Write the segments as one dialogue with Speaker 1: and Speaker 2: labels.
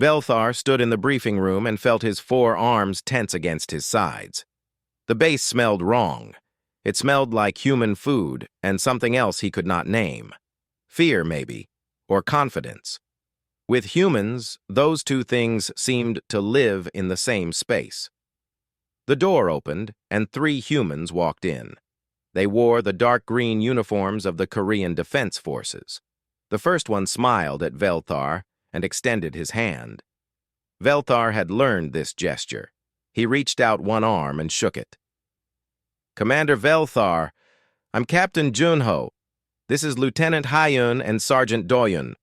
Speaker 1: Velthar stood in the briefing room and felt his 4 arms tense against his sides. The base smelled wrong. It smelled like human food and something else he could not name. Fear, maybe, or confidence. With humans, those two things seemed to live in the same space. The door opened, and 3 humans walked in. They wore the dark green uniforms of the Korean Defense Forces. The first one smiled at Velthar and extended his hand. Velthar had learned this gesture. He reached out one arm and shook it. "Commander Velthar, I'm Captain Junho. This is Lieutenant Hyun and Sergeant Doyun."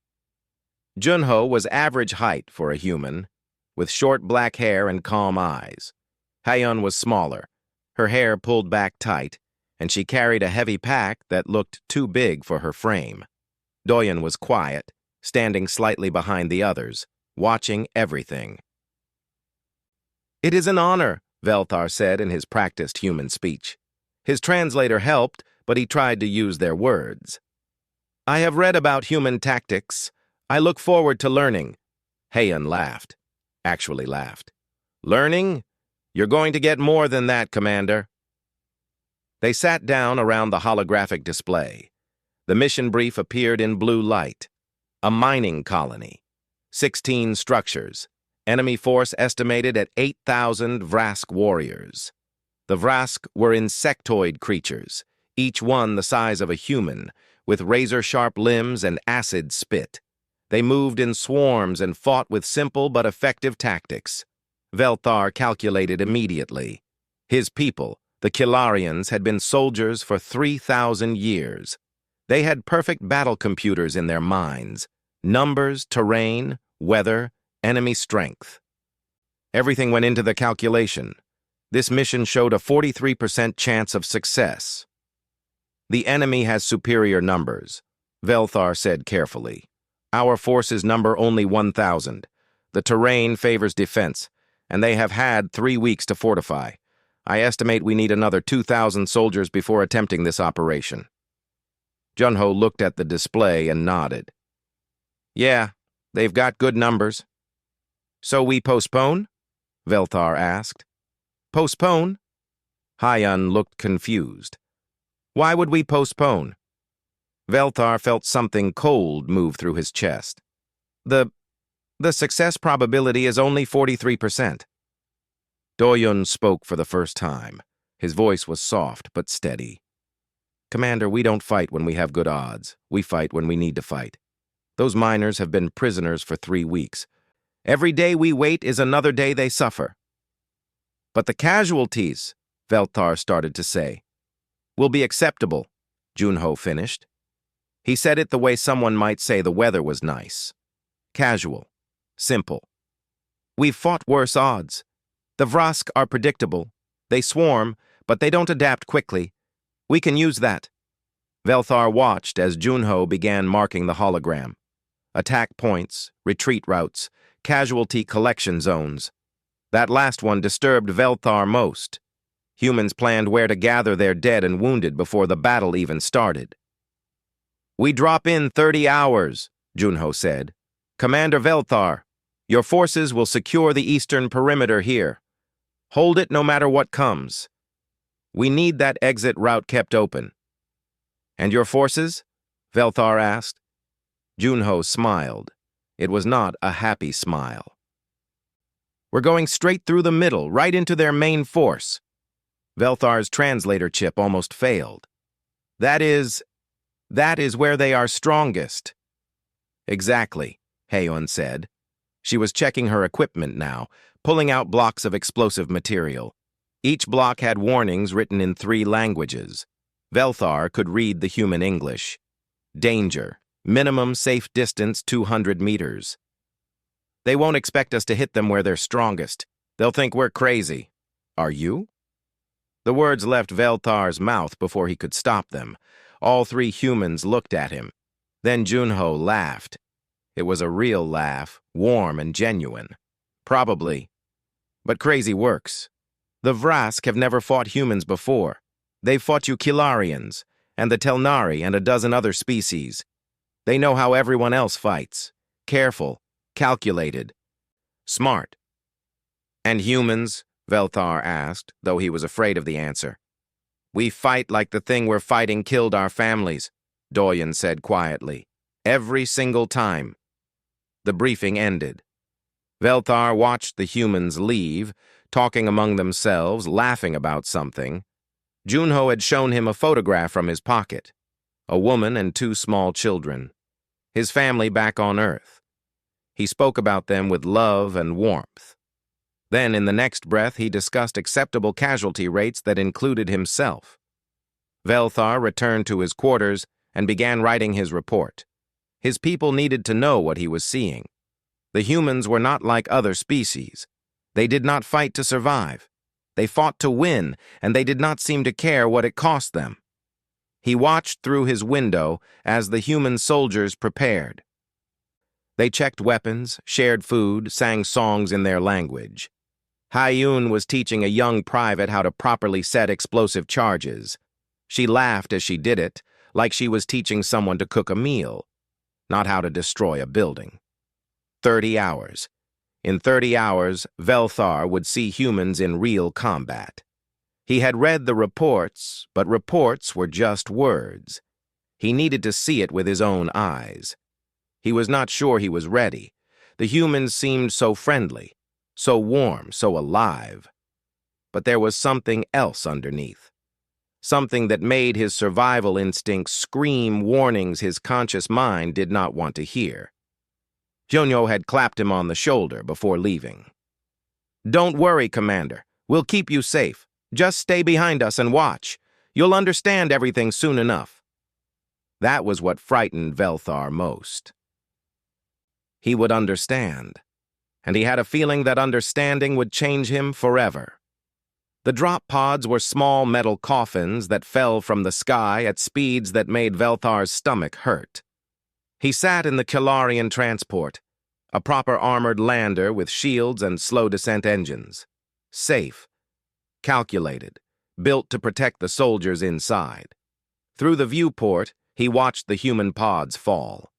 Speaker 1: Junho was average height for a human, with short black hair and calm eyes. Hyun was smaller, her hair pulled back tight, and she carried a heavy pack that looked too big for her frame. Doyun was quiet, standing slightly behind the others, watching everything. "It is an honor," Velthar said in his practiced human speech. His translator helped, but he tried to use their words. "I have read about human tactics. I look forward to learning." Hyun laughed. Actually laughed. "Learning? You're going to get more than that, Commander." They sat down around the holographic display. The mission brief appeared in blue light. A mining colony. 16 structures. Enemy force estimated at 8,000 Vrask warriors. The Vrask were insectoid creatures, each one the size of a human, with razor-sharp limbs and acid spit. They moved in swarms and fought with simple but effective tactics. Velthar calculated immediately. His people, the Kilarians, had been soldiers for 3,000 years. They had perfect battle computers in their minds. Numbers, terrain, weather, enemy strength. Everything went into the calculation. This mission showed a 43% chance of success. "The enemy has superior numbers," Velthar said carefully. "Our forces number only 1,000. The terrain favors defense, and they have had 3 weeks to fortify. I estimate we need another 2,000 soldiers before attempting this operation." Junho looked at the display and nodded. "Yeah, they've got good numbers." "So we postpone?" Velthar asked. "Postpone?" Hyun looked confused. "Why would we postpone?" Velthar felt something cold move through his chest. The success probability is only 43%. Doyun spoke for the first time. His voice was soft but steady. "Commander, we don't fight when we have good odds. We fight when we need to fight. Those miners have been prisoners for 3 weeks. Every day we wait is another day they suffer." "But the casualties," Velthar started to say. "Will be acceptable," Junho finished. He said it the way someone might say the weather was nice. Casual. Simple. "We've fought worse odds. The Vrask are predictable. They swarm, but they don't adapt quickly. We can use that." Velthar watched as Junho began marking the hologram. Attack points, retreat routes, casualty collection zones. That last one disturbed Velthar most. Humans planned where to gather their dead and wounded before the battle even started. "We drop in 30 hours, Junho said. "Commander Velthar, your forces will secure the eastern perimeter here. Hold it no matter what comes. We need that exit route kept open." "And your forces?" Velthar asked. Junho smiled. It was not a happy smile. "We're going straight through the middle, right into their main force." Velthar's translator chip almost failed. That is where they are strongest." "Exactly," Hyun said. She was checking her equipment now, pulling out blocks of explosive material. Each block had warnings written in 3 languages. Velthar could read the human English. Danger. Minimum safe distance 200 meters. "They won't expect us to hit them where they're strongest. They'll think we're crazy." "Are you?" The words left Velthar's mouth before he could stop them. All 3 humans looked at him. Then Junho laughed. It was a real laugh, warm and genuine. "Probably. But crazy works. The Vrask have never fought humans before. They've fought you Kilarians, and the Telnari and a dozen other species. They know how everyone else fights. Careful, calculated. Smart. And humans? Velthar asked, though he was afraid of the answer. We fight like the thing we're fighting killed our families, Doyen said quietly. Every single time. The briefing ended. Velthar watched the humans leave, talking among themselves, laughing about something. Junho had shown him a photograph from his pocket. A woman and 2 small children. His family back on Earth. He spoke about them with love and warmth. Then, in the next breath, he discussed acceptable casualty rates that included himself. Velthar returned to his quarters and began writing his report. His people needed to know what he was seeing. The humans were not like other species. They did not fight to survive. They fought to win, and they did not seem to care what it cost them. He watched through his window as the human soldiers prepared. They checked weapons, shared food, sang songs in their language. Hyun was teaching a young private how to properly set explosive charges. She laughed as she did it, like she was teaching someone to cook a meal, not how to destroy a building. 30 hours. In 30 hours, Velthar would see humans in real combat. He had read the reports, but reports were just words. He needed to see it with his own eyes. He was not sure he was ready. The humans seemed so friendly, so warm, so alive. But there was something else underneath. Something that made his survival instincts scream warnings his conscious mind did not want to hear. Jonyo had clapped him on the shoulder before leaving. Don't worry, Commander. We'll keep you safe. Just stay behind us and watch. You'll understand everything soon enough. That was what frightened Velthar most. He would understand, and he had a feeling that understanding would change him forever. The drop pods were small metal coffins that fell from the sky at speeds that made Velthar's stomach hurt. He sat in the Kilarian transport, a proper armored lander with shields and slow descent engines. Safe, calculated, built to protect the soldiers inside. Through the viewport, he watched the human pods fall.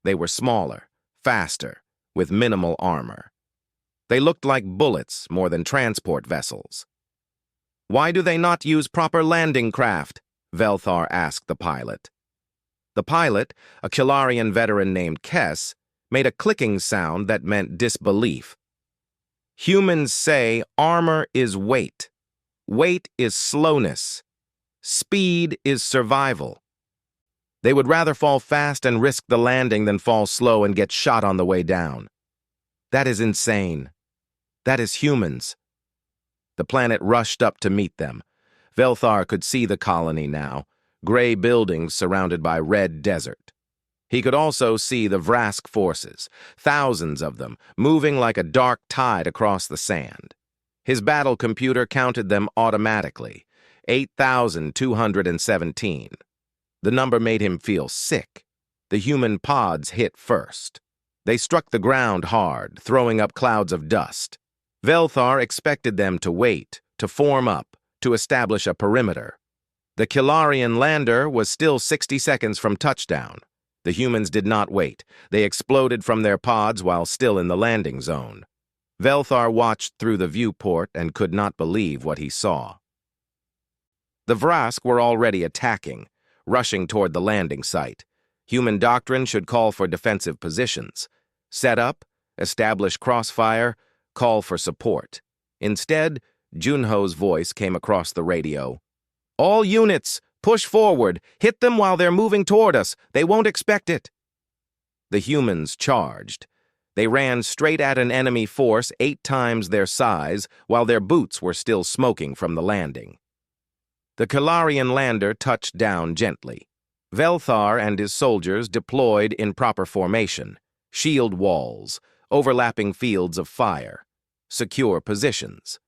Speaker 1: They were smaller, faster, with minimal armor. They looked like bullets more than transport vessels. Why do they not use proper landing craft? Velthar asked the pilot. The pilot, a Kilarian veteran named Kess, made a clicking sound that meant disbelief. Humans say armor is weight. Weight is slowness. Speed is survival. They would rather fall fast and risk the landing than fall slow and get shot on the way down. That is insane. That is humans. The planet rushed up to meet them. Velthar could see the colony now, gray buildings surrounded by red desert. He could also see the Vrask forces, thousands of them, moving like a dark tide across the sand. His battle computer counted them automatically, 8,217. The number made him feel sick. The human pods hit first. They struck the ground hard, throwing up clouds of dust. Velthar expected them to wait, to form up, to establish a perimeter. The Kilarian lander was still 60 seconds from touchdown. The humans did not wait. They exploded from their pods while still in the landing zone. Velthar watched through the viewport and could not believe what he saw. The Vrask were already attacking, rushing toward the landing site. Human doctrine should call for defensive positions. Set up, establish crossfire, call for support. Instead, Junho's voice came across the radio. All units, push forward. Hit them while they're moving toward us. They won't expect it. The humans charged. They ran straight at an enemy force 8 times their size, while their boots were still smoking from the landing. The Kilarian lander touched down gently. Velthar and his soldiers deployed in proper formation, shield walls, overlapping fields of fire, secure positions.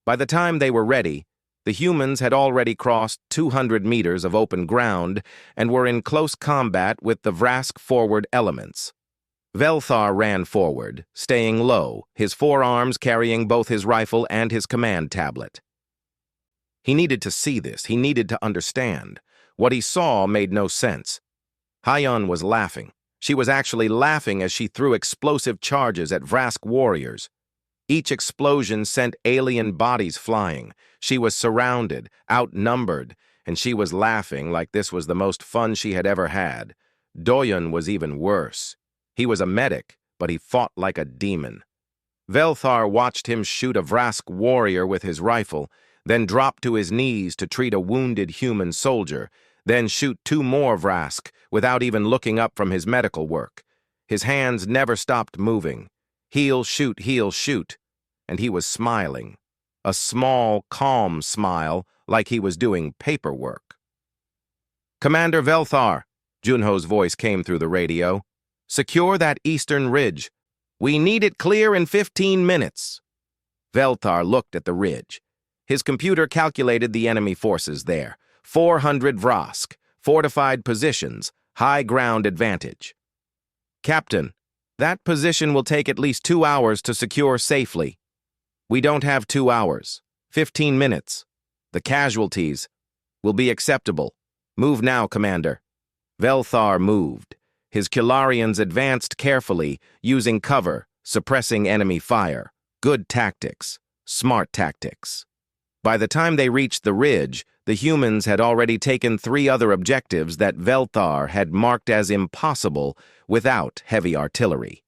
Speaker 1: By the time they were ready, the humans had already crossed 200 meters of open ground and were in close combat with the Vrask forward elements. Velthar ran forward, staying low, his forearms carrying both his rifle and his command tablet. He needed to see this. He needed to understand. What he saw made no sense. Hyun was laughing. She was actually laughing as she threw explosive charges at Vrask warriors. Each explosion sent alien bodies flying. She was surrounded, outnumbered, and she was laughing like this was the most fun she had ever had. Doyen was even worse. He was a medic, but he fought like a demon. Velthar watched him shoot a Vrask warrior with his rifle, then drop to his knees to treat a wounded human soldier, then shoot 2 more Vrask without even looking up from his medical work. His hands never stopped moving. Heel, shoot, and he was smiling. A small, calm smile, like he was doing paperwork. "Commander Velthar," Junho's voice came through the radio. "Secure that eastern ridge. We need it clear in 15 minutes. Velthar looked at the ridge. His computer calculated the enemy forces there. 400 Vrask, fortified positions, high ground advantage. "Captain, that position will take at least 2 hours to secure safely." "We don't have 2 hours. 15 minutes. The casualties will be acceptable. Move now, Commander." Velthar moved. His Kilarians advanced carefully, using cover, suppressing enemy fire. Good tactics. Smart tactics. By the time they reached the ridge, the humans had already taken 3 other objectives that Velthar had marked as impossible without heavy artillery.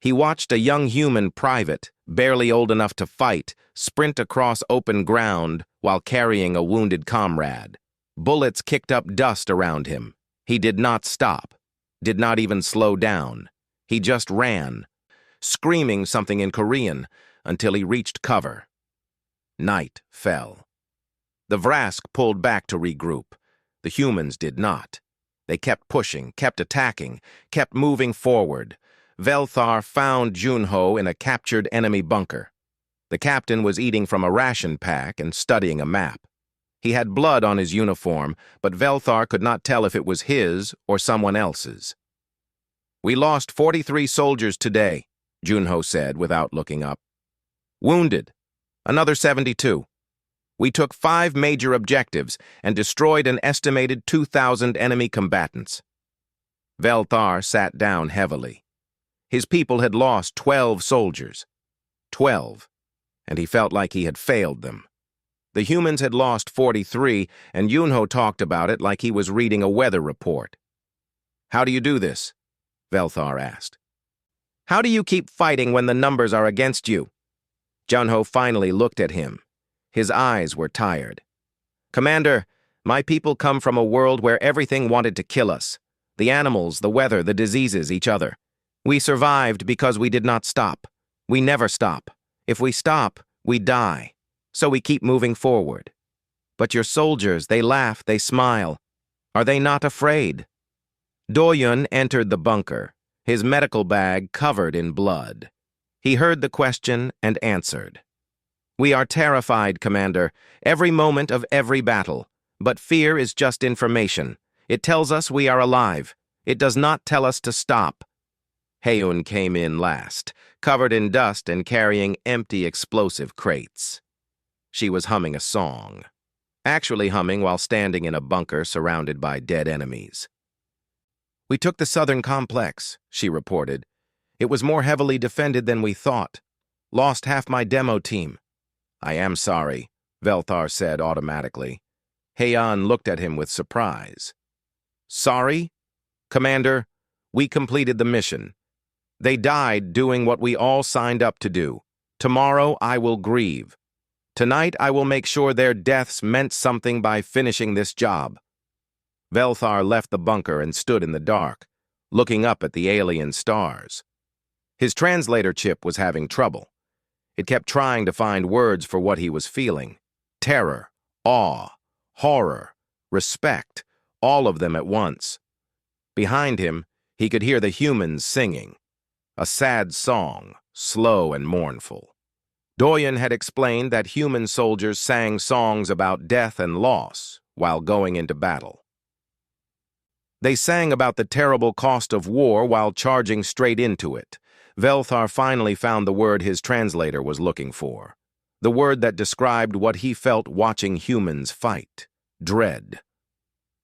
Speaker 1: He watched a young human private, barely old enough to fight, sprint across open ground while carrying a wounded comrade. Bullets kicked up dust around him. He did not stop, did not even slow down. He just ran, screaming something in Korean until he reached cover. Night fell. The Vrask pulled back to regroup. The humans did not. They kept pushing, kept attacking, kept moving forward. Velthar found Junho in a captured enemy bunker. The captain was eating from a ration pack and studying a map. He had blood on his uniform, but Velthar could not tell if it was his or someone else's. "We lost 43 soldiers today," Junho said without looking up. "Wounded, another 72. We took 5 major objectives and destroyed an estimated 2,000 enemy combatants." Velthar sat down heavily. His people had lost 12 soldiers. 12, and he felt like he had failed them. The humans had lost 43, and Junho talked about it like he was reading a weather report. "How do you do this?" Velthar asked. "How do you keep fighting when the numbers are against you?" Junho finally looked at him. His eyes were tired. "Commander, my people come from a world where everything wanted to kill us. The animals, the weather, the diseases, each other. We survived because we did not stop. We never stop. If we stop, we die. So we keep moving forward. But your soldiers, they laugh, they smile. Are they not afraid?" Doyen entered the bunker, his medical bag covered in blood. He heard the question and answered. "We are terrified, Commander, every moment of every battle. But fear is just information. It tells us we are alive. It does not tell us to stop." Heun came in last, covered in dust and carrying empty explosive crates. She was humming a song. Actually humming while standing in a bunker surrounded by dead enemies. "We took the southern complex," she reported. "It was more heavily defended than we thought. Lost half my demo team." "I am sorry," Velthar said automatically. Heian looked at him with surprise. "Sorry? Commander, we completed the mission. They died doing what we all signed up to do. Tomorrow I will grieve. Tonight I will make sure their deaths meant something by finishing this job." Velthar left the bunker and stood in the dark, looking up at the alien stars. His translator chip was having trouble. It kept trying to find words for what he was feeling. Terror, awe, horror, respect, all of them at once. Behind him, he could hear the humans singing. A sad song, slow and mournful. Doyen had explained that human soldiers sang songs about death and loss while going into battle. They sang about the terrible cost of war while charging straight into it. Velthar finally found the word his translator was looking for. The word that described what he felt watching humans fight. Dread.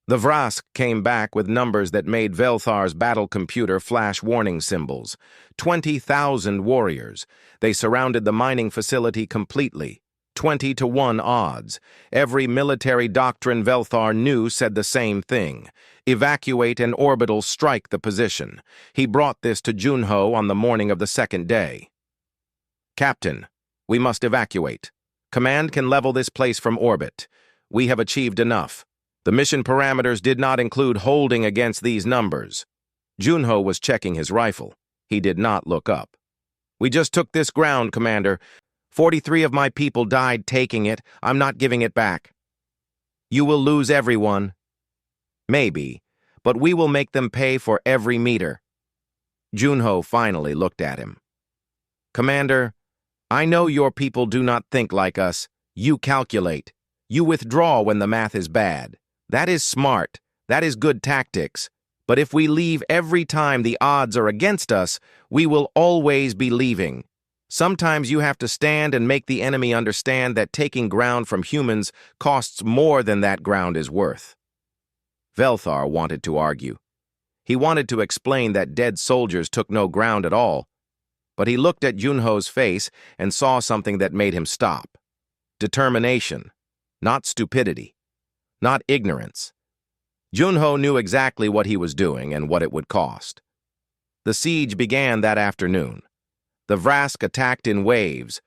Speaker 1: The Vrask came back with numbers that made Velthar's battle computer flash warning symbols. 20,000 warriors. They surrounded the mining facility completely. 20-1 odds. Every military doctrine Velthar knew said the same thing. Evacuate and orbital strike the position. He brought this to Junho on the morning of the second day. Captain, we must evacuate. Command can level this place from orbit. We have achieved enough. The mission parameters did not include holding against these numbers. Junho was checking his rifle. He did not look up. We just took this ground, Commander. 43 of my people died taking it. I'm not giving it back. You will lose everyone. Maybe, but we will make them pay for every meter. Junho finally looked at him. Commander, I know your people do not think like us. You calculate. You withdraw when the math is bad. That is smart. That is good tactics. But if we leave every time the odds are against us, we will always be leaving. Sometimes you have to stand and make the enemy understand that taking ground from humans costs more than that ground is worth. Velthar wanted to argue. He wanted to explain that dead soldiers took no ground at all. But he looked at Junho's face and saw something that made him stop. Determination, not stupidity. Not ignorance. Junho knew exactly what he was doing and what it would cost. The siege began that afternoon. The Vrask attacked in waves,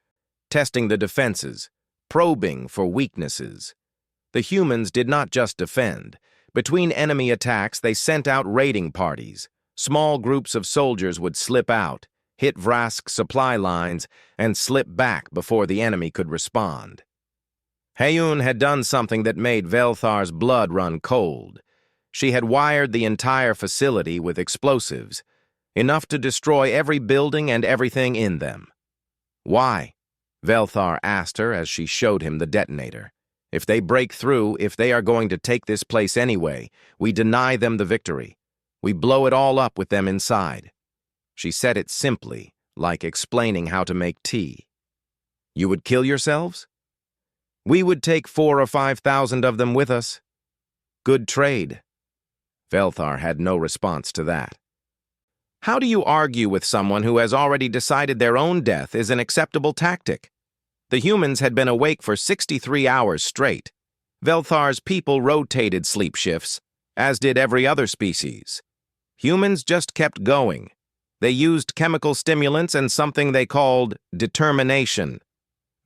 Speaker 1: testing the defenses, probing for weaknesses. The humans did not just defend. Between enemy attacks, they sent out raiding parties. Small groups of soldiers would slip out, hit Vrask supply lines, and slip back before the enemy could respond. Hayun had done something that made Velthar's blood run cold. She had wired the entire facility with explosives, enough to destroy every building and everything in them. Why? Velthar asked her as she showed him the detonator. If they break through, if they are going to take this place anyway, we deny them the victory. We blow it all up with them inside. She said it simply, like explaining how to make tea. You would kill yourselves? We would take 4,000 or 5,000 of them with us. Good trade. Velthar had no response to that. How do you argue with someone who has already decided their own death is an acceptable tactic? The humans had been awake for 63 hours straight. Velthar's people rotated sleep shifts, as did every other species. Humans just kept going. They used chemical stimulants and something they called determination.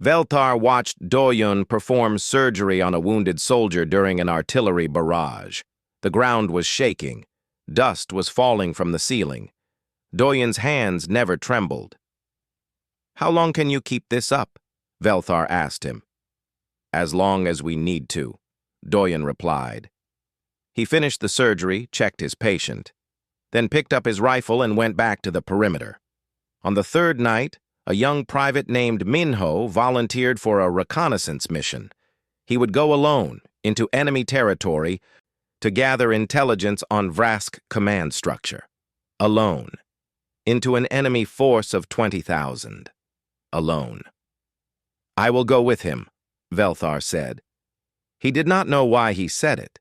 Speaker 1: Velthar watched Doyun perform surgery on a wounded soldier during an artillery barrage. The ground was shaking. Dust was falling from the ceiling. Doyun's hands never trembled. How long can you keep this up? Velthar asked him. As long as we need to, Doyun replied. He finished the surgery, checked his patient, then picked up his rifle and went back to the perimeter. On the third night, a young private named Minho volunteered for a reconnaissance mission. He would go alone into enemy territory to gather intelligence on Vrask command structure. Alone. Into an enemy force of 20,000. Alone. I will go with him, Velthar said. He did not know why he said it.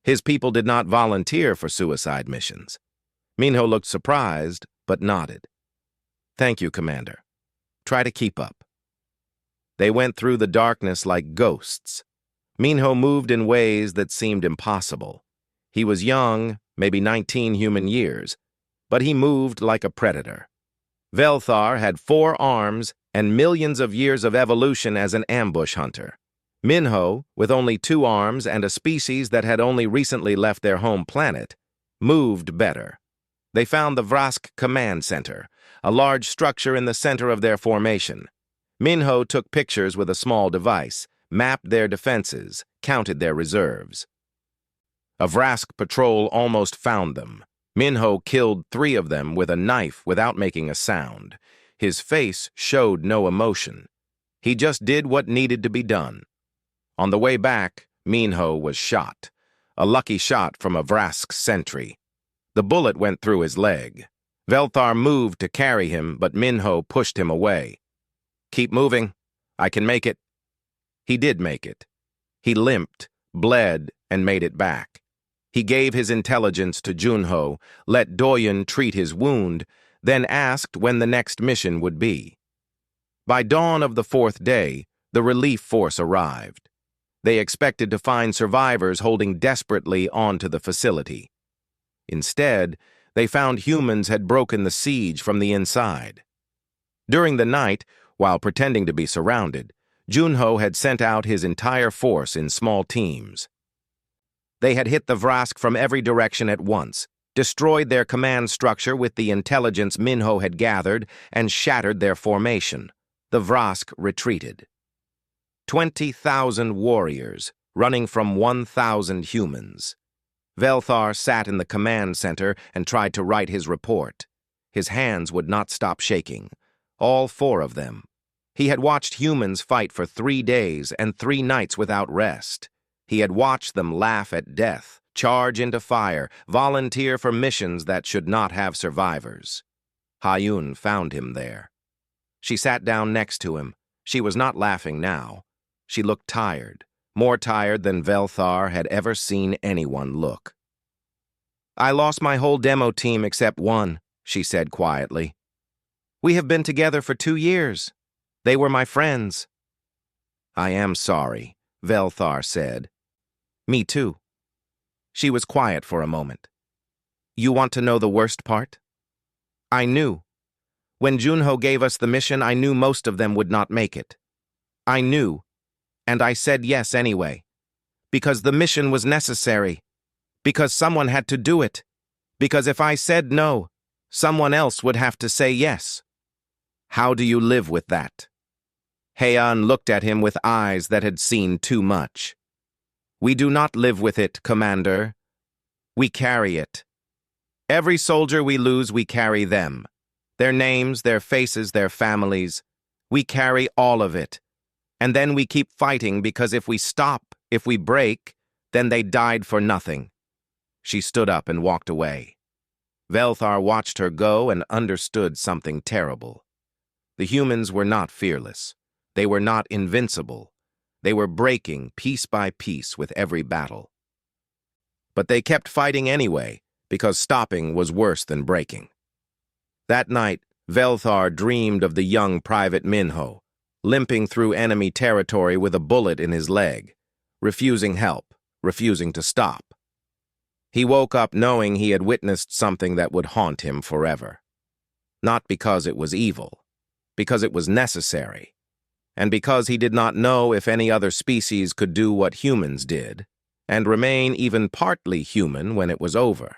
Speaker 1: His people did not volunteer for suicide missions. Minho looked surprised, but nodded. Thank you, Commander. Try to keep up. They went through the darkness like ghosts. Minho moved in ways that seemed impossible. He was young, maybe 19 human years, but he moved like a predator. Velthar had 4 arms and millions of years of evolution as an ambush hunter. Minho, with only 2 arms and a species that had only recently left their home planet, moved better. They found the Vrask Command Center, a large structure in the center of their formation. Minho took pictures with a small device, mapped their defenses, counted their reserves. A Vrask patrol almost found them. Minho killed 3 of them with a knife without making a sound. His face showed no emotion. He just did what needed to be done. On the way back, Minho was shot. A lucky shot from a Vrask sentry. The bullet went through his leg. Velthar moved to carry him, but Minho pushed him away. Keep moving. I can make it. He did make it. He limped, bled, and made it back. He gave his intelligence to Junho, let Doyen treat his wound, then asked when the next mission would be. By dawn of the fourth day, the relief force arrived. They expected to find survivors holding desperately onto the facility. Instead, they found humans had broken the siege from the inside. During the night, while pretending to be surrounded, Junho had sent out his entire force in small teams. They had hit the Vrask from every direction at once, destroyed their command structure with the intelligence Minho had gathered, and shattered their formation. The Vrask retreated. 20,000 warriors, running from 1,000 humans. Velthar sat in the command center and tried to write his report. His hands would not stop shaking. All 4 of them. He had watched humans fight for 3 days and 3 nights without rest. He had watched them laugh at death, charge into fire, volunteer for missions that should not have survivors. Hayun found him there. She sat down next to him. She was not laughing now. She looked tired, more tired than Velthar had ever seen anyone look. "I lost my whole demo team except one," she said quietly. "We have been together for 2 years. They were my friends." "I am sorry," Velthar said. "Me too." She was quiet for a moment. "You want to know the worst part? I knew. When Junho gave us the mission, I knew most of them would not make it. I knew, and I said yes anyway. Because the mission was necessary. Because someone had to do it. Because if I said no, someone else would have to say yes. How do you live with that?" Heian looked at him with eyes that had seen too much. "We do not live with it, Commander. We carry it. Every soldier we lose, we carry them. Their names, their faces, their families. We carry all of it. And then we keep fighting because if we stop, if we break, then they died for nothing." She stood up and walked away. Velthar watched her go and understood something terrible. The humans were not fearless. They were not invincible. They were breaking piece by piece with every battle. But they kept fighting anyway, because stopping was worse than breaking. That night, Velthar dreamed of the young Private Minho, limping through enemy territory with a bullet in his leg, refusing help, refusing to stop. He woke up knowing he had witnessed something that would haunt him forever. Not because it was evil, because it was necessary, and because he did not know if any other species could do what humans did, and remain even partly human when it was over.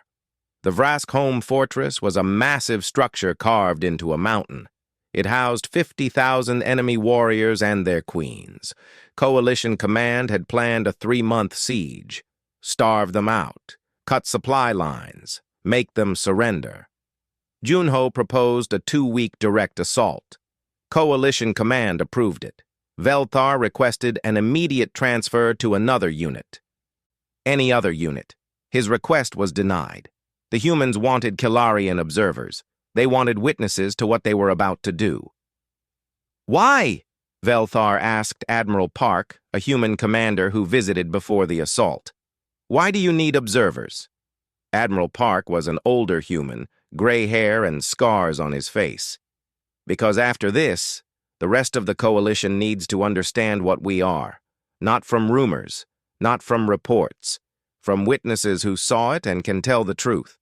Speaker 1: The Vrask home fortress was a massive structure carved into a mountain. It housed 50,000 enemy warriors and their queens. Coalition Command had planned a 3-month siege. Starve them out, cut supply lines, make them surrender. Junho proposed a 2-week direct assault. Coalition Command approved it. Velthar requested an immediate transfer to another unit. Any other unit. His request was denied. The humans wanted Kilarian observers. They wanted witnesses to what they were about to do. "Why?" Velthar asked Admiral Park, a human commander who visited before the assault. "Why do you need observers?" Admiral Park was an older human, gray hair and scars on his face. "Because after this, the rest of the coalition needs to understand what we are. Not from rumors, not from reports, from witnesses who saw it and can tell the truth."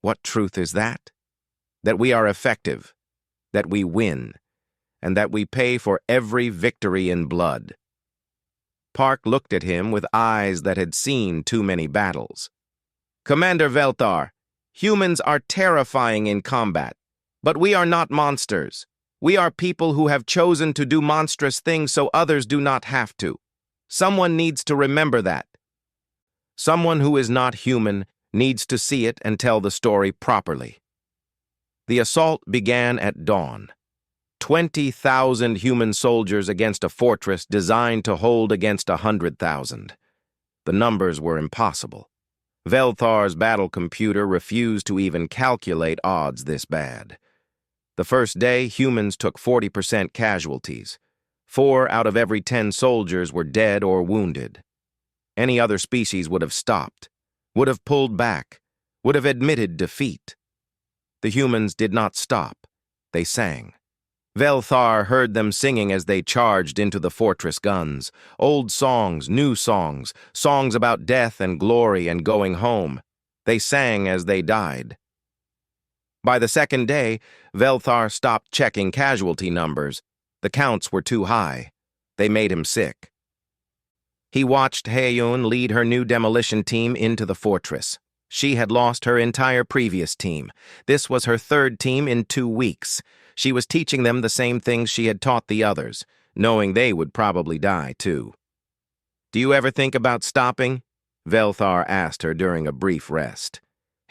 Speaker 1: "What truth is that?" "That we are effective, that we win, and that we pay for every victory in blood." Park looked at him with eyes that had seen too many battles. "Commander Velthar, humans are terrifying in combat, but we are not monsters. We are people who have chosen to do monstrous things so others do not have to. Someone needs to remember that. Someone who is not human needs to see it and tell the story properly." The assault began at dawn. 20,000 human soldiers against a fortress designed to hold against 100,000. The numbers were impossible. Velthar's battle computer refused to even calculate odds this bad. The first day, humans took 40% casualties. 4 out of every 10 soldiers were dead or wounded. Any other species would have stopped. would have pulled back, would have admitted defeat. The humans did not stop. They sang. Velthar heard them singing as they charged into the fortress guns. Old songs, new songs, songs about death and glory and going home. They sang as they died. By the second day, Velthar stopped checking casualty numbers. The counts were too high. They made him sick. He watched Heyun lead her new demolition team into the fortress. She had lost her entire previous team. This was her third team in 2 weeks. She was teaching them the same things she had taught the others, knowing they would probably die, too. "Do you ever think about stopping?" Velthar asked her during a brief rest.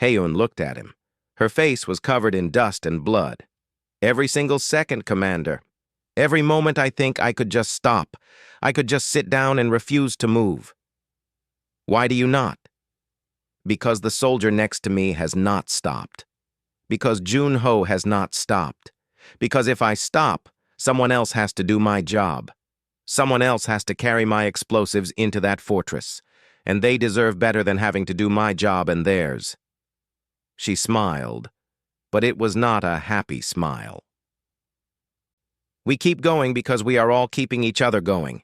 Speaker 1: Heyun looked at him. Her face was covered in dust and blood. "Every single second, Commander. Every moment I think I could just stop. I could just sit down and refuse to move." "Why do you not?" "Because the soldier next to me has not stopped. Because Junho has not stopped. Because if I stop, someone else has to do my job. Someone else has to carry my explosives into that fortress, and they deserve better than having to do my job and theirs." She smiled, but it was not a happy smile. "We keep going because we are all keeping each other going."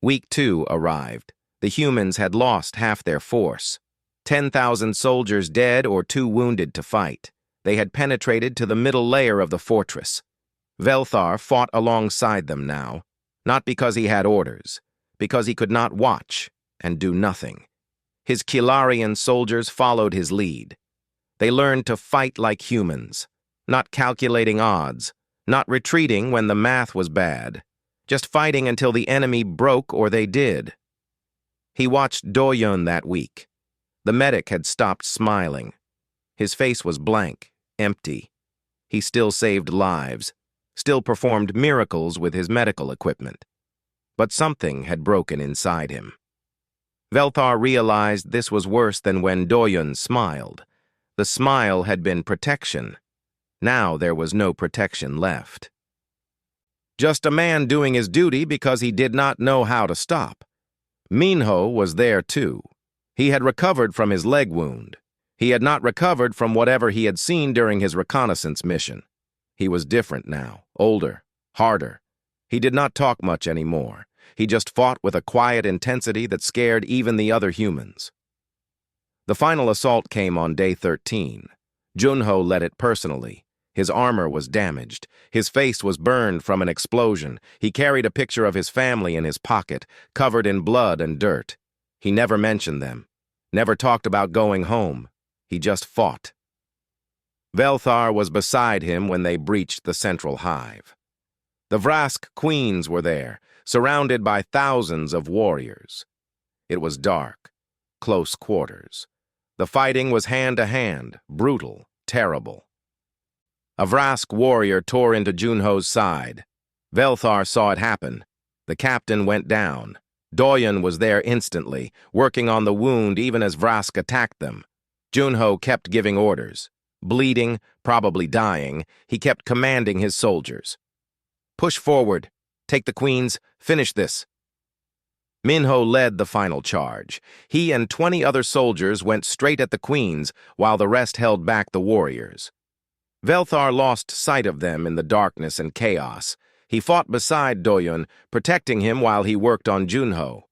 Speaker 1: Week 2 arrived. The humans had lost half their force. 10,000 soldiers dead or too wounded to fight. They had penetrated to the middle layer of the fortress. Velthar fought alongside them now, not because he had orders, because he could not watch and do nothing. His Kilarian soldiers followed his lead. They learned to fight like humans, not calculating odds, not retreating when the math was bad, just fighting until the enemy broke or they did. He watched Doyun that week. The medic had stopped smiling. His face was blank, empty. He still saved lives, still performed miracles with his medical equipment. But something had broken inside him. Velthar realized this was worse than when Doyun smiled. The smile had been protection. Now there was no protection left. Just a man doing his duty because he did not know how to stop. Minho was there too. He had recovered from his leg wound. He had not recovered from whatever he had seen during his reconnaissance mission. He was different now, older, harder. He did not talk much anymore. He just fought with a quiet intensity that scared even the other humans. The final assault came on day 13. Junho led it personally. His armor was damaged. His face was burned from an explosion. He carried a picture of his family in his pocket, covered in blood and dirt. He never mentioned them, never talked about going home. He just fought. Velthar was beside him when they breached the central hive. The Vrask queens were there, surrounded by thousands of warriors. It was dark, close quarters. The fighting was hand-to-hand, brutal, terrible. A Vrask warrior tore into Junho's side. Velthar saw it happen. The captain went down. Doyun was there instantly, working on the wound even as Vrask attacked them. Junho kept giving orders. Bleeding, probably dying, he kept commanding his soldiers. "Push forward. Take the queens. Finish this." Minho led the final charge. He and 20 other soldiers went straight at the queens, while the rest held back the warriors. Velthar lost sight of them in the darkness and chaos. He fought beside Doyun, protecting him while he worked on Junho.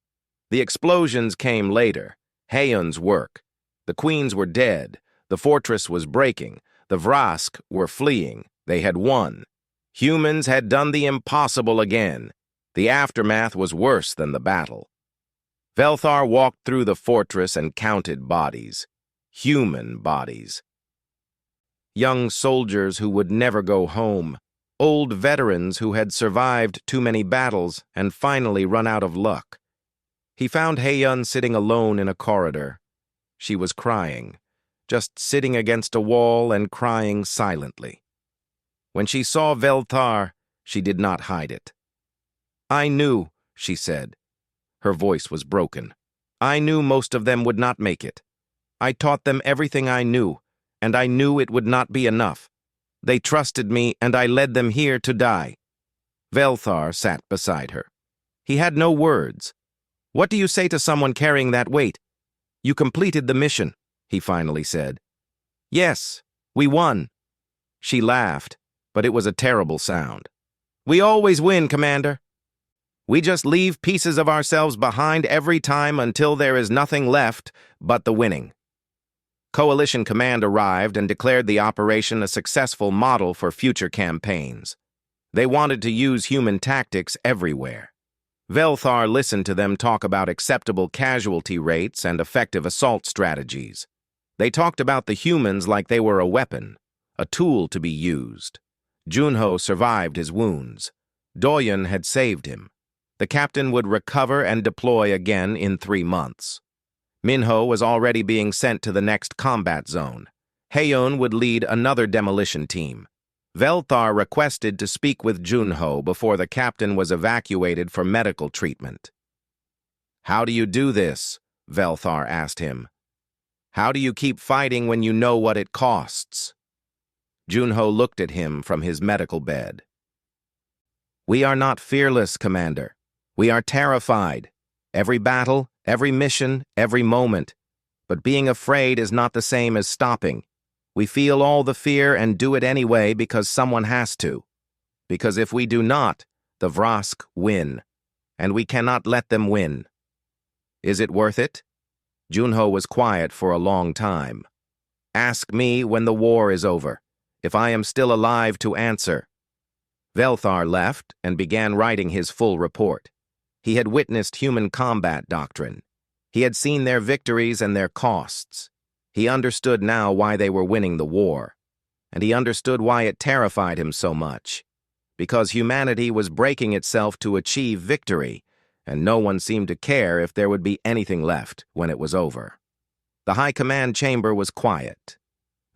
Speaker 1: The explosions came later. Heyun's work. The queens were dead. The fortress was breaking. The Vrask were fleeing. They had won. Humans had done the impossible again. The aftermath was worse than the battle. Velthar walked through the fortress and counted bodies. Human bodies. Young soldiers who would never go home. Old veterans who had survived too many battles and finally run out of luck. He found Heyun sitting alone in a corridor. She was crying, just sitting against a wall and crying silently. When she saw Velthar, she did not hide it. "I knew," she said. Her voice was broken. "I knew most of them would not make it. I taught them everything I knew, and I knew it would not be enough. They trusted me, and I led them here to die." Velthar sat beside her. He had no words. "What do you say to someone carrying that weight? You completed the mission, he finally said. Yes, we won. She laughed, but it was a terrible sound. We always win, Commander. We just leave pieces of ourselves behind every time until there is nothing left but the winning. Coalition Command arrived and declared the operation a successful model for future campaigns. They wanted to use human tactics everywhere. Velthar listened to them talk about acceptable casualty rates and effective assault strategies. They talked about the humans like they were a weapon, a tool to be used. Junho survived his wounds. Doyen had saved him. The captain would recover and deploy again in 3 months. Minho was already being sent to the next combat zone. Heiyun would lead another demolition team. Velthar requested to speak with Junho before the captain was evacuated for medical treatment. How do you do this? Velthar asked him. How do you keep fighting when you know what it costs? Junho looked at him from his medical bed. We are not fearless, Commander. We are terrified. Every battle, every mission, every moment. But being afraid is not the same as stopping. We feel all the fear and do it anyway because someone has to. Because if we do not, the Vrask win. And we cannot let them win. Is it worth it? Junho was quiet for a long time. Ask me when the war is over, if I am still alive to answer. Velthar left and began writing his full report. He had witnessed human combat doctrine. He had seen their victories and their costs. He understood now why they were winning the war. And he understood why it terrified him so much. Because humanity was breaking itself to achieve victory, and no one seemed to care if there would be anything left when it was over. The High Command chamber was quiet.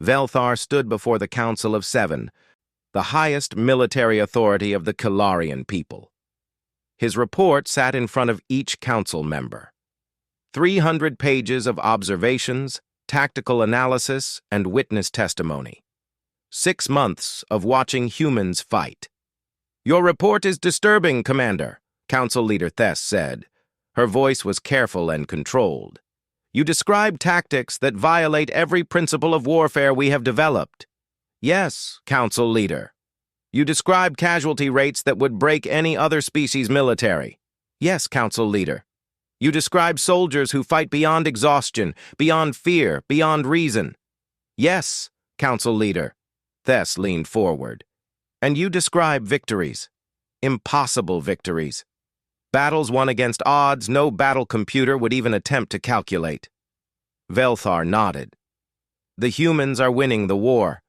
Speaker 1: Velthar stood before the Council of Seven, the highest military authority of the Kilarian people. His report sat in front of each council member. 300 pages of observations, tactical analysis, and witness testimony. 6 months of watching humans fight. Your report is disturbing, Commander, Council Leader Thess said. Her voice was careful and controlled. You describe tactics that violate every principle of warfare we have developed. Yes, Council Leader. You describe casualty rates that would break any other species' military. Yes, Council Leader. You describe soldiers who fight beyond exhaustion, beyond fear, beyond reason. Yes, Council Leader. Thess leaned forward. And you describe victories. Impossible victories. Battles won against odds no battle computer would even attempt to calculate. Velthar nodded. The humans are winning the war.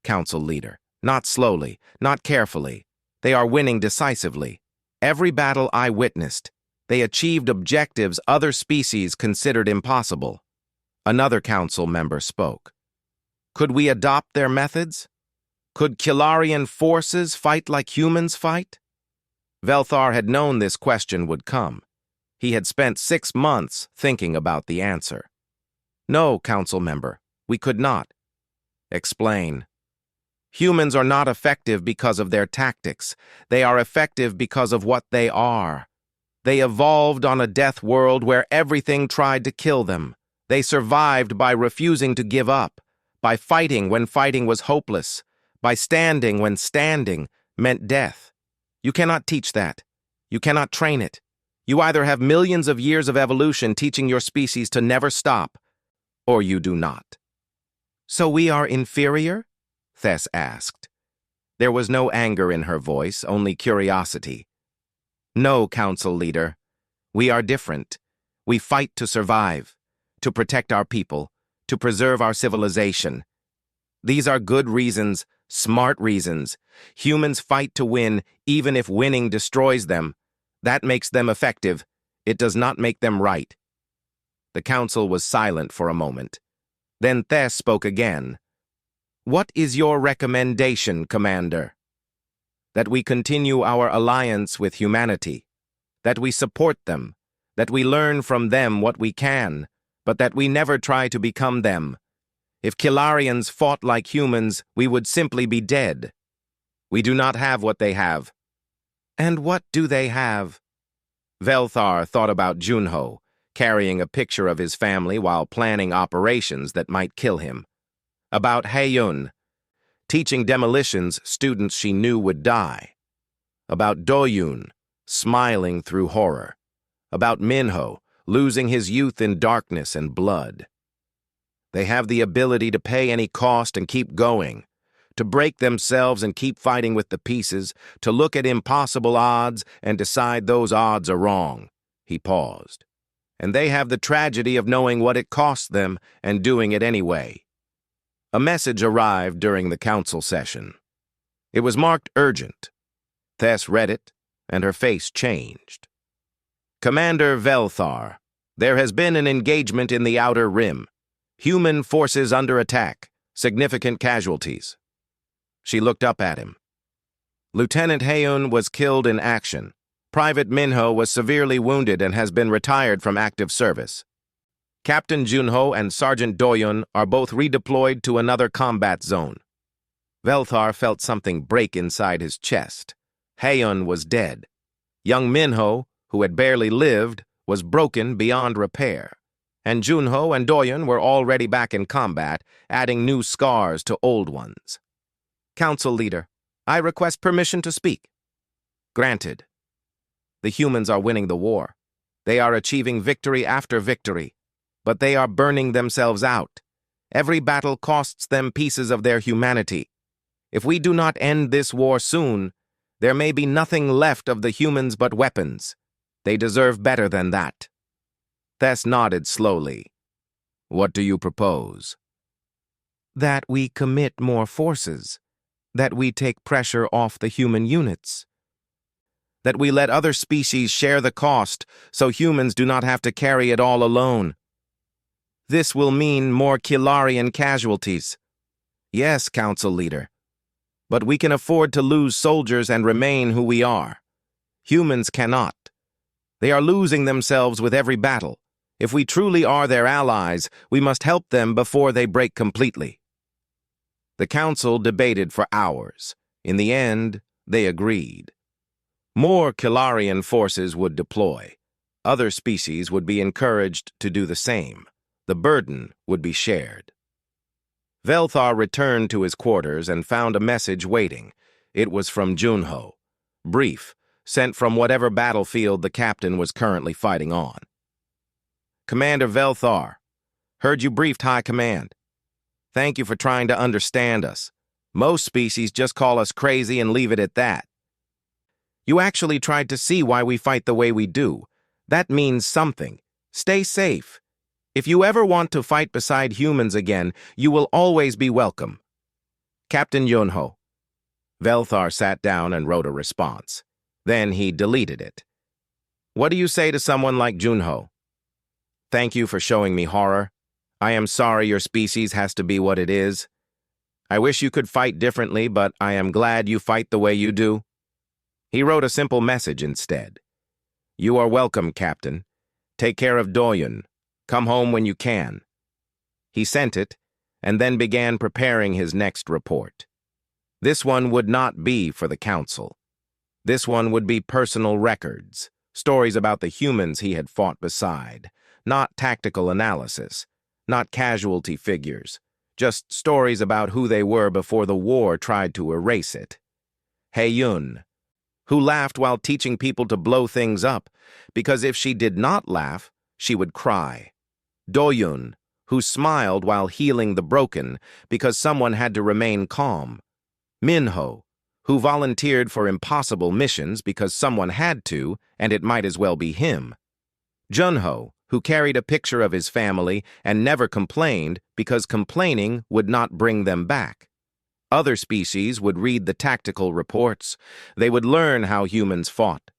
Speaker 1: Council Leader. Not slowly, not carefully. They are winning decisively. Every battle I witnessed, they achieved objectives other species considered impossible. Another council member spoke. Could we adopt their methods? Could Kilarian forces fight like humans fight? Velthar had known this question would come. He had spent 6 months thinking about the answer. No, council member, we could not. Explain. Humans are not effective because of their tactics. They are effective because of what they are. They evolved on a death world where everything tried to kill them. They survived by refusing to give up, by fighting when fighting was hopeless, by standing when standing meant death. You cannot teach that. You cannot train it. You either have millions of years of evolution teaching your species to never stop, or you do not. So we are inferior? Thess asked. There was no anger in her voice, only curiosity. No, Council Leader. We are different. We fight to survive, to protect our people, to preserve our civilization. These are good reasons, smart reasons. Humans fight to win, even if winning destroys them. That makes them effective. It does not make them right. The council was silent for a moment. Then Thess spoke again. What is your recommendation, Commander? That we continue our alliance with humanity, that we support them, that we learn from them what we can, but that we never try to become them. If Kilarians fought like humans, we would simply be dead. We do not have what they have. And what do they have? Velthar thought about Junho, carrying a picture of his family while planning operations that might kill him. About Hae-yun, teaching demolitions students she knew would die. About Do-yun, smiling through horror. About Min-ho, losing his youth in darkness and blood. They have the ability to pay any cost and keep going, to break themselves and keep fighting with the pieces, to look at impossible odds and decide those odds are wrong. He paused. And they have the tragedy of knowing what it costs them and doing it anyway. A message arrived during the council session. It was marked urgent. Tess read it, and her face changed. Commander Velthar, there has been an engagement in the Outer Rim. Human forces under attack. Significant casualties. She looked up at him. Lieutenant Hae-yun was killed in action. Private Min-ho was severely wounded and has been retired from active service. Captain Jun-ho and Sergeant Do-yun are both redeployed to another combat zone. Velthar felt something break inside his chest. Hae-yun was dead. Young Min-ho, who had barely lived, was broken beyond repair. And Jun-ho and Do-yun were already back in combat, adding new scars to old ones. Council Leader, I request permission to speak. Granted. The humans are winning the war. They are achieving victory after victory, but they are burning themselves out. Every battle costs them pieces of their humanity. If we do not end this war soon, there may be nothing left of the humans but weapons. They deserve better than that. Tess nodded slowly. What do you propose? That we commit more forces. That we take pressure off the human units. That we let other species share the cost so humans do not have to carry it all alone. This will mean more Kilarian casualties. Yes, Council Leader. But we can afford to lose soldiers and remain who we are. Humans cannot. They are losing themselves with every battle. If we truly are their allies, we must help them before they break completely. The council debated for hours. In the end, they agreed. More Kilarian forces would deploy. Other species would be encouraged to do the same. The burden would be shared. Velthar returned to his quarters and found a message waiting. It was from Jun-ho. Brief, sent from whatever battlefield the captain was currently fighting on. Commander Velthar, heard you briefed High Command. Thank you for trying to understand us. Most species just call us crazy and leave it at that. You actually tried to see why we fight the way we do. That means something. Stay safe. If you ever want to fight beside humans again, you will always be welcome. Captain Yunho. Velthar sat down and wrote a response. Then he deleted it. What do you say to someone like Junho? Thank you for showing me horror. I am sorry your species has to be what it is. I wish you could fight differently, but I am glad you fight the way you do. He wrote a simple message instead. You are welcome, Captain. Take care of Do-yun. Come home when you can. He sent it, and then began preparing his next report. This one would not be for the council. This one would be personal records, stories about the humans he had fought beside, not tactical analysis, not casualty figures, just stories about who they were before the war tried to erase it. Hae-yun, who laughed while teaching people to blow things up, because if she did not laugh, she would cry. Do-yun, who smiled while healing the broken because someone had to remain calm. Min-ho, who volunteered for impossible missions because someone had to, and it might as well be him. Jun-ho, who carried a picture of his family and never complained because complaining would not bring them back. Other species would read the tactical reports. They would learn how humans fought.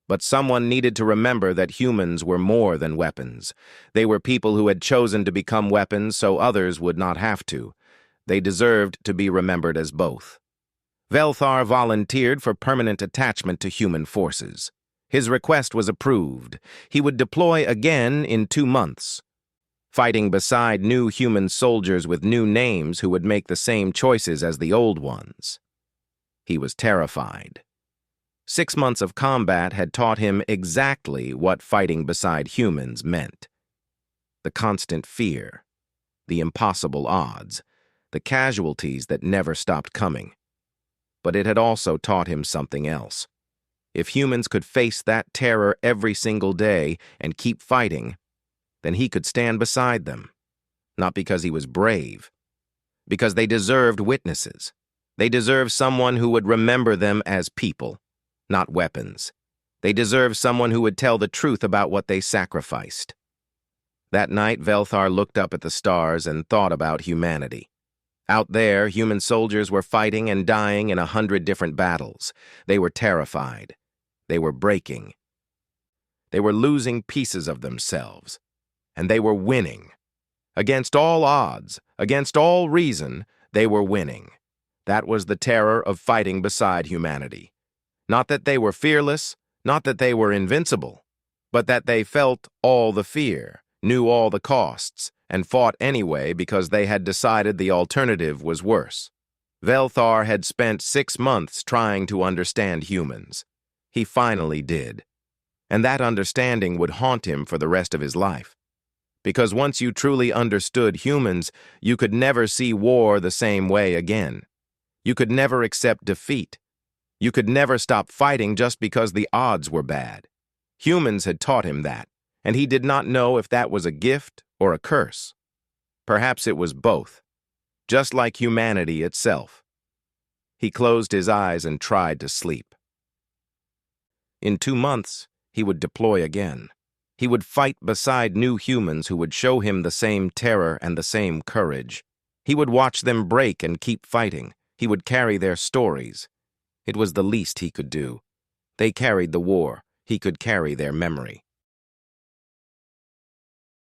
Speaker 1: But someone needed to remember that humans were more than weapons. They were people who had chosen to become weapons so others would not have to. They deserved to be remembered as both. Velthar volunteered for permanent attachment to human forces. His request was approved. He would deploy again in 2 months, fighting beside new human soldiers with new names who would make the same choices as the old ones. He was terrified. 6 months of combat had taught him exactly what fighting beside humans meant. The constant fear, the impossible odds, the casualties that never stopped coming. But it had also taught him something else. If humans could face that terror every single day and keep fighting, then he could stand beside them. Not because he was brave, because they deserved witnesses. They deserved someone who would remember them as people, not weapons. They deserved someone who would tell the truth about what they sacrificed. That night, Velthar looked up at the stars and thought about humanity. Out there, human soldiers were fighting and dying in 100 different battles. They were terrified. They were breaking. They were losing pieces of themselves. And they were winning. Against all odds, against all reason, they were winning. That was the terror of fighting beside humanity. Not that they were fearless, not that they were invincible, but that they felt all the fear, knew all the costs, and fought anyway because they had decided the alternative was worse. Velthar had spent 6 months trying to understand humans. He finally did. And that understanding would haunt him for the rest of his life. Because once you truly understood humans, you could never see war the same way again. You could never accept defeat. You could never stop fighting just because the odds were bad. Humans had taught him that, and he did not know if that was a gift or a curse. Perhaps it was both, just like humanity itself. He closed his eyes and tried to sleep. In 2 months, he would deploy again. He would fight beside new humans who would show him the same terror and the same courage. He would watch them break and keep fighting. He would carry their stories. It was the least he could do. They carried the war. He could carry their memory.